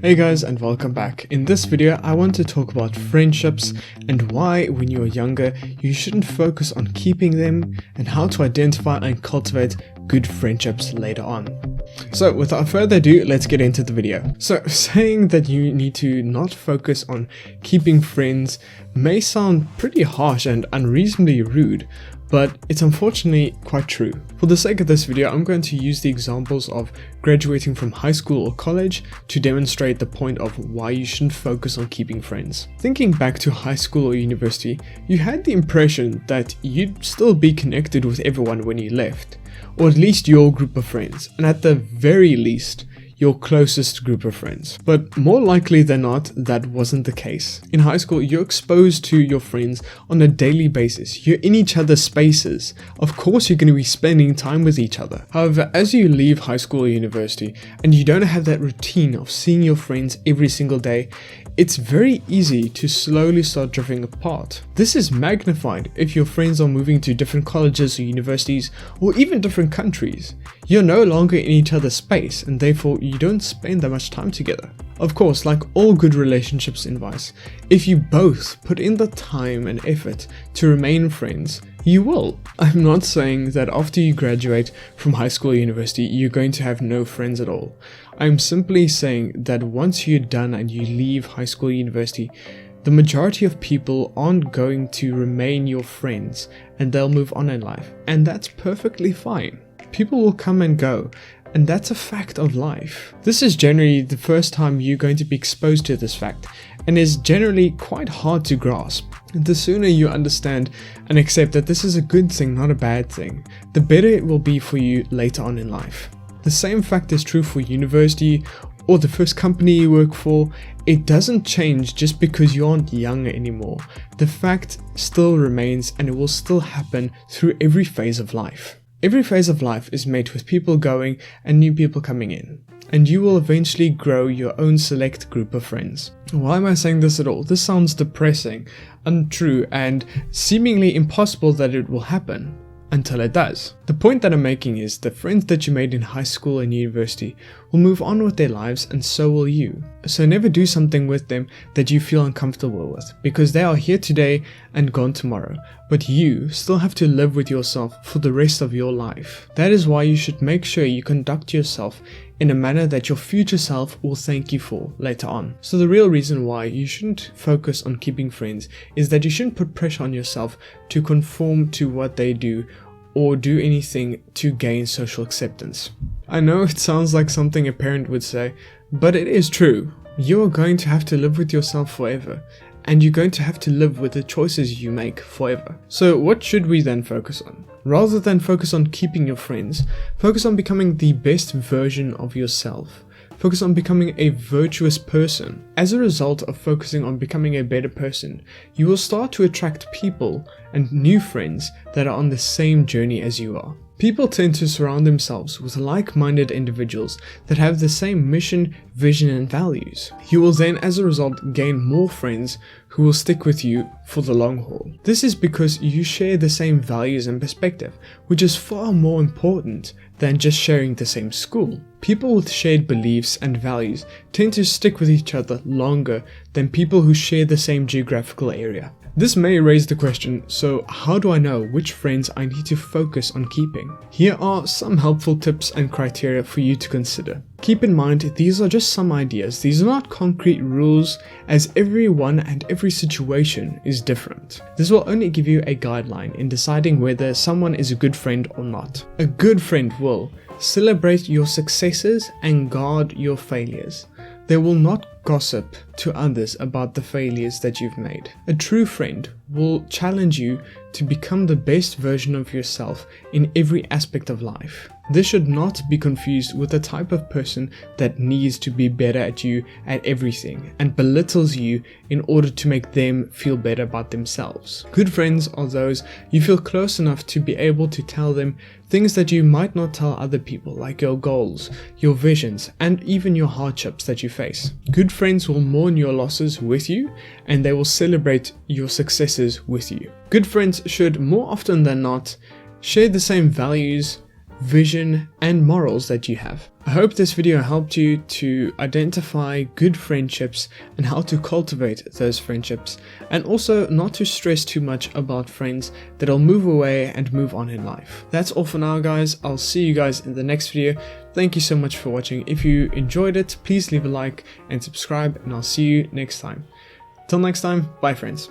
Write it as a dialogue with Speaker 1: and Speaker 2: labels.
Speaker 1: Hey guys, and welcome back. In this video I want to talk about friendships and why when you're younger you shouldn't focus on keeping them, and how to identify and cultivate good friendships later on. So without further ado, let's get into the video. So saying that you need to not focus on keeping friends may sound pretty harsh and unreasonably rude, but it's unfortunately quite true. For the sake of this video, I'm going to use the examples of graduating from high school or college to demonstrate the point of why you shouldn't focus on keeping friends. Thinking back to high school or university, you had the impression that you'd still be connected with everyone when you left, or at least your group of friends, and at the very least, your closest group of friends. But more likely than not, that wasn't the case. In high school, you're exposed to your friends on a daily basis. You're in each other's spaces. Of course, you're going to be spending time with each other. However, as you leave high school or university, and you don't have that routine of seeing your friends every single day, it's very easy to slowly start drifting apart. This is magnified if your friends are moving to different colleges or universities, or even different countries. You're no longer in each other's space, and therefore you don't spend that much time together. Of course, like all good relationships in vice, if you both put in the time and effort to remain friends, you will. I'm not saying that after you graduate from high school or university, you're going to have no friends at all. I'm simply saying that once you're done and you leave high school or university, the majority of people aren't going to remain your friends and they'll move on in life, and that's perfectly fine. People will come and go, and that's a fact of life. This is generally the first time you're going to be exposed to this fact, and is generally quite hard to grasp. The sooner you understand and accept that this is a good thing, not a bad thing, the better it will be for you later on in life. The same fact is true for university or the first company you work for. It doesn't change just because you aren't younger anymore. The fact still remains, and it will still happen through every phase of life. Every phase of life is made with people going and new people coming in, and you will eventually grow your own select group of friends. Why am I saying this at all? This sounds depressing, untrue, and seemingly impossible that it will happen. Until it does. The point that I'm making is the friends that you made in high school and university will move on with their lives, and so will you. So never do something with them that you feel uncomfortable with, because they are here today and gone tomorrow, but you still have to live with yourself for the rest of your life. That is why you should make sure you conduct yourself in a manner that your future self will thank you for later on. So the real reason why you shouldn't focus on keeping friends is that you shouldn't put pressure on yourself to conform to what they do or do anything to gain social acceptance. I know it sounds like something a parent would say, but it is true. You're going to have to live with yourself forever, and you're going to have to live with the choices you make forever. So what should we then focus on? Rather than focus on keeping your friends, focus on becoming the best version of yourself. Focus on becoming a virtuous person. As a result of focusing on becoming a better person, you will start to attract people and new friends that are on the same journey as you are. People tend to surround themselves with like-minded individuals that have the same mission, vision, and values. You will then, as a result, gain more friends who will stick with you for the long haul. This is because you share the same values and perspective, which is far more important than just sharing the same school. People with shared beliefs and values tend to stick with each other longer than people who share the same geographical area. This may raise the question, so how do I know which friends I need to focus on keeping? Here are some helpful tips and criteria for you to consider. Keep in mind, these are just some ideas. These are not concrete rules, as everyone and every situation is different. This will only give you a guideline in deciding whether someone is a good friend or not. A good friend will celebrate your successes and guard your failures. They will not gossip to others about the failures that you've made. A true friend will challenge you to become the best version of yourself in every aspect of life. This should not be confused with the type of person that needs to be better at you at everything and belittles you in order to make them feel better about themselves. Good friends are those you feel close enough to be able to tell them things that you might not tell other people, like your goals, your visions, and even your hardships that you face. Good friends will mourn your losses with you, and they will celebrate your successes with you. Good friends should, more often than not, share the same values, vision, and morals that you have. I hope this video helped you to identify good friendships and how to cultivate those friendships, and also not to stress too much about friends that'll move away and move on in life. That's all for now, guys. I'll see you guys in the next video. Thank you so much for watching. If you enjoyed it, please leave a like and subscribe, and I'll see you next time. Till next time, bye friends.